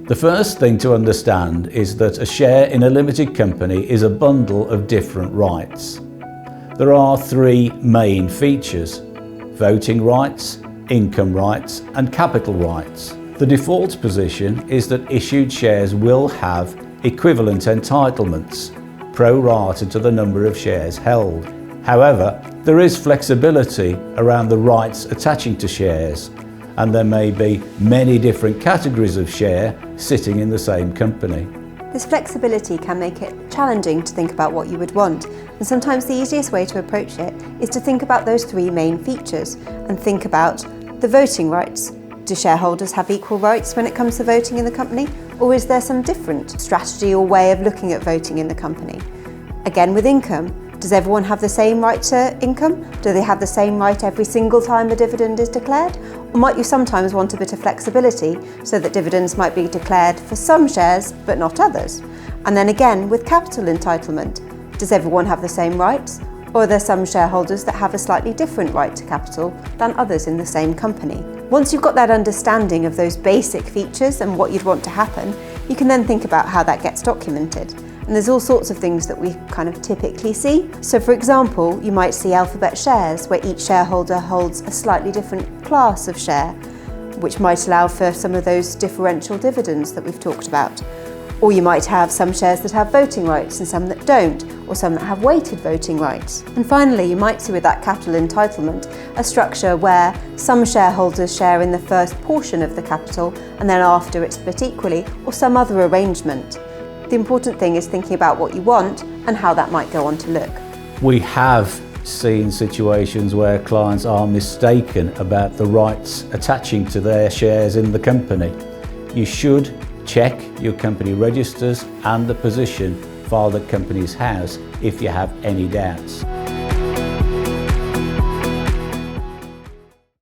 The first thing to understand is that a share in a limited company is a bundle of different rights. There are three main features: voting rights, income rights and capital rights. The default position is that issued shares will have equivalent entitlements, pro rata to the number of shares held. However, there is flexibility around the rights attaching to shares, and there may be many different categories of share sitting in the same company. This flexibility can make it challenging to think about what you would want, and sometimes the easiest way to approach it is to think about those three main features and think about the voting rights. Do shareholders have equal rights when it comes to voting in the company, or is there some different strategy or way of looking at voting in the company? Again, with income, does everyone have the same right to income? Do they have the same right every single time a dividend is declared? Or might you sometimes want a bit of flexibility so that dividends might be declared for some shares but not others? And then again, with capital entitlement, does everyone have the same rights? Or are there some shareholders that have a slightly different right to capital than others in the same company? Once you've got that understanding of those basic features and what you'd want to happen, you can then think about how that gets documented. And there's all sorts of things that we kind of typically see. So for example, you might see alphabet shares where each shareholder holds a slightly different class of share, which might allow for some of those differential dividends that we've talked about. Or you might have some shares that have voting rights and some that don't, or some that have weighted voting rights. And finally, you might see with that capital entitlement a structure where some shareholders share in the first portion of the capital and then after it's split equally, or some other arrangement. The important thing is thinking about what you want and how that might go on to look. We have seen situations where clients are mistaken about the rights attaching to their shares in the company. You should check your company registers and the position file that companies has if you have any doubts.